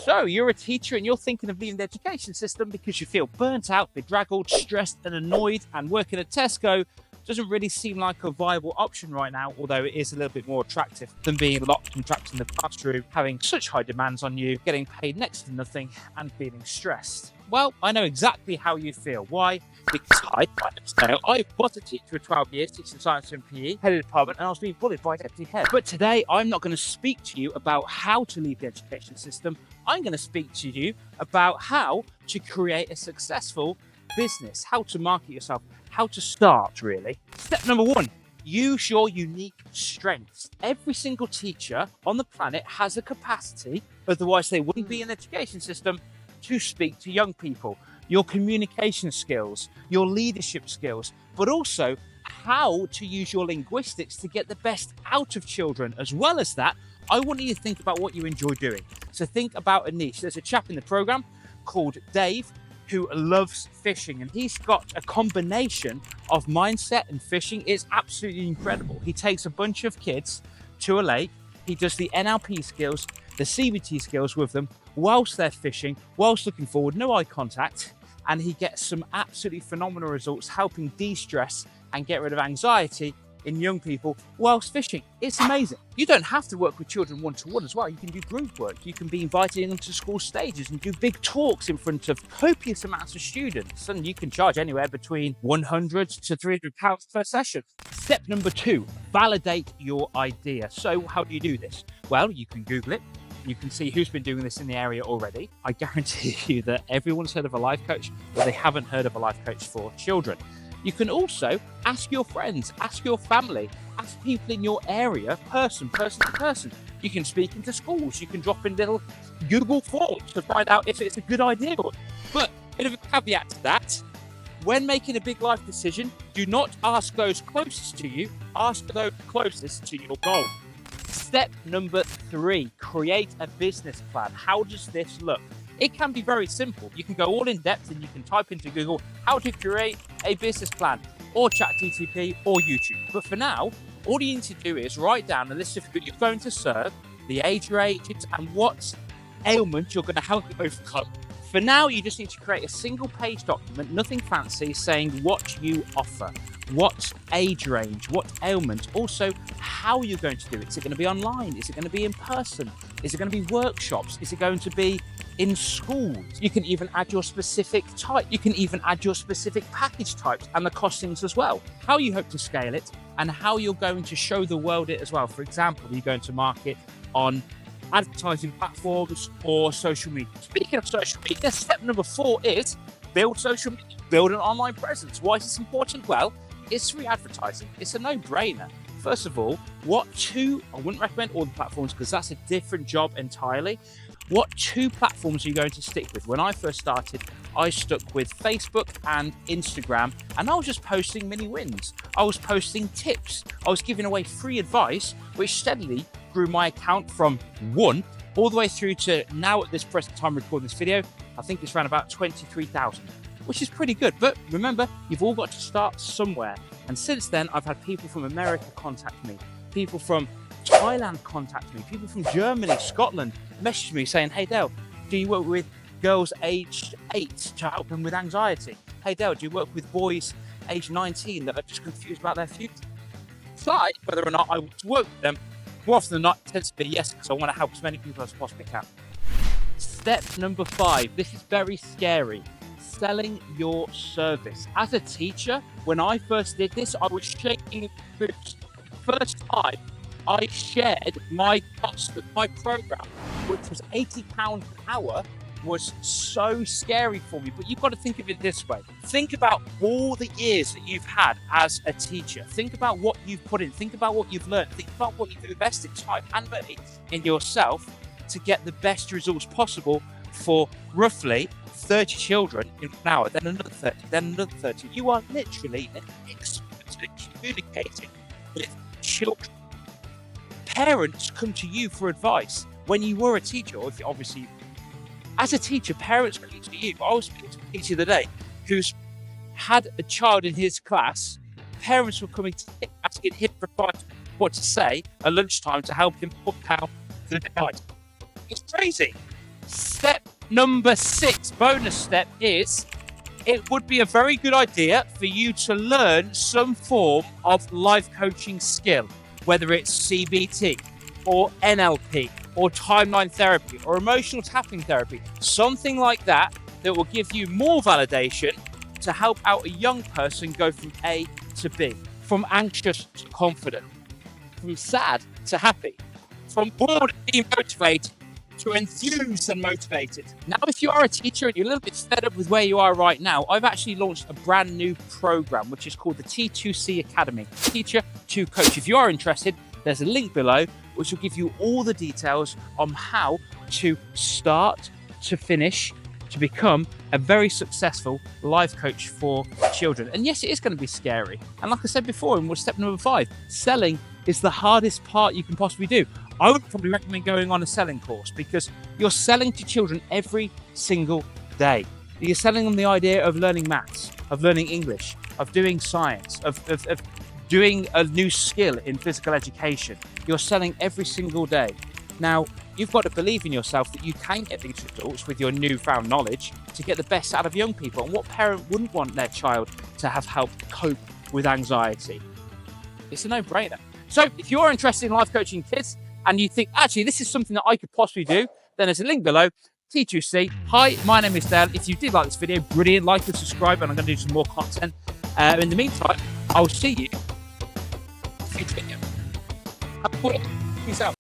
So you're a teacher and you're thinking of leaving the education system because you feel burnt out, bedraggled, stressed and annoyed, and working at Tesco doesn't really seem like a viable option right now, although it is a little bit more attractive than being locked and trapped in the classroom, having such high demands on you, getting paid next to nothing and feeling stressed. Well, I know exactly how you feel. Why? Because I was a teacher for 12 years, teaching science and PE, head of the department, and I was being bullied by deputy head. But today, I'm not going to speak to you about how to leave the education system. I'm going to speak to you about how to create a successful business, how to market yourself, how to start, really. Step number 1. Use your unique strengths. Every single teacher on the planet has a capacity, otherwise they wouldn't be in the education system, to speak to young people. Your communication skills, your leadership skills, but also how to use your linguistics to get the best out of children. As well as that, I want you to think about what you enjoy doing. So think about a niche. There's a chap in the program called Dave who loves fishing, and he's got a combination of mindset and fishing. It's absolutely incredible. He takes a bunch of kids to a lake. He does the NLP skills, the CBT skills with them whilst they're fishing, whilst looking forward, no eye contact, and he gets some absolutely phenomenal results helping de-stress and get rid of anxiety in young people whilst fishing. It's amazing. You don't have to work with children one-to-one as well. You can do group work. You can be invited into school stages and do big talks in front of copious amounts of students, and you can charge anywhere between £100 to £300 per session. Step number 2, validate your idea. So how do you do this? Well, you can Google it. You can see who's been doing this in the area already. I guarantee you that everyone's heard of a life coach, but they haven't heard of a life coach for children. You can also ask your friends, ask your family, ask people in your area, person to person. You can speak into schools. You can drop in little Google forms to find out if it's a good idea. But a bit of a caveat to that, when making a big life decision, do not ask those closest to you, ask those closest to your goal. Step number 3, create a business plan. How does this look? It can be very simple. You can go all in depth and you can type into Google how to create a business plan, or ChatGPT or YouTube. But for now, all you need to do is write down a list of who you're going to serve, the age ranges, and what ailment you're going to help you overcome. For now, you just need to create a single page document, nothing fancy, saying what you offer, what age range, what ailment, also how you're going to do it. Is it going to be online? Is it going to be in person? Is it going to be workshops? Is it going to be in schools? You can even add your specific type. You can even add your specific package types and the costings as well. How you hope to scale it and how you're going to show the world it as well. For example, you're going to market on advertising platforms or social media. Speaking of social media, step number 4 is build social media, build an online presence. Why is this important? Well, it's free advertising. It's a no-brainer. First of all, I wouldn't recommend all the platforms because that's a different job entirely. What 2 platforms are you going to stick with? When I first started, I stuck with Facebook and Instagram, and I was just posting mini wins. I was posting tips. I was giving away free advice, which steadily grew my account from 1 all the way through to now, at this present time recording this video, I think it's around about 23,000, which is pretty good. But remember, you've all got to start somewhere. And since then, I've had people from America contact me, people from Thailand contact me, people from Germany, Scotland message me saying, hey Dale, do you work with girls aged 8 to help them with anxiety? Hey Dale, do you work with boys aged 19 that are just confused about their future? Decide whether or not I want to work with them. More often than not, it tends to be yes, because I want to help as many people as I possibly can. Step number 5, this is very scary. Selling your service. As a teacher, when I first did this, I was shaking boots. First time I shared my cost of my program, which was £80 an hour, was so scary for me. But you've got to think of it this way. Think about all the years that you've had as a teacher. Think about what you've put in. Think about what you've learned. Think about what you've invested time and money in yourself to get the best results possible for roughly 30 children in an hour, then another 30, then another 30. You are literally an expert at communicating with children. Parents come to you for advice. When you were a teacher, or if you obviously, as a teacher, parents come to you. I was speaking to a teacher the other day who's had a child in his class. Parents were coming to him, asking him for advice what to say at lunchtime to help him put down the device. It's crazy. Step number 6, bonus step, is it would be a very good idea for you to learn some form of life coaching skill, whether it's CBT or NLP or timeline therapy or emotional tapping therapy, something like that that will give you more validation to help out a young person go from A to B, from anxious to confident, from sad to happy, from bored and demotivated to enthused and motivated. Now, if you are a teacher and you're a little bit fed up with where you are right now, I've actually launched a brand new program, which is called the T2C Academy, Teacher to Coach. If you are interested, there's a link below, which will give you all the details on how to start to finish to become a very successful life coach for children. And yes, it is going to be scary. And like I said before, in step number 5, selling is the hardest part you can possibly do. I would probably recommend going on a selling course because you're selling to children every single day. You're selling them the idea of learning maths, of learning English, of doing science, of doing a new skill in physical education. You're selling every single day. Now, you've got to believe in yourself that you can get these results with your newfound knowledge to get the best out of young people. And what parent wouldn't want their child to have helped cope with anxiety? It's a no-brainer. So if you're interested in life coaching kids and you think, actually, this is something that I could possibly do, then there's a link below, T2C. Hi, my name is Dale. If you did like this video, brilliant, like and subscribe, and I'm going to do some more content. In the meantime, I'll see you in the future video. Have a good one. Peace out.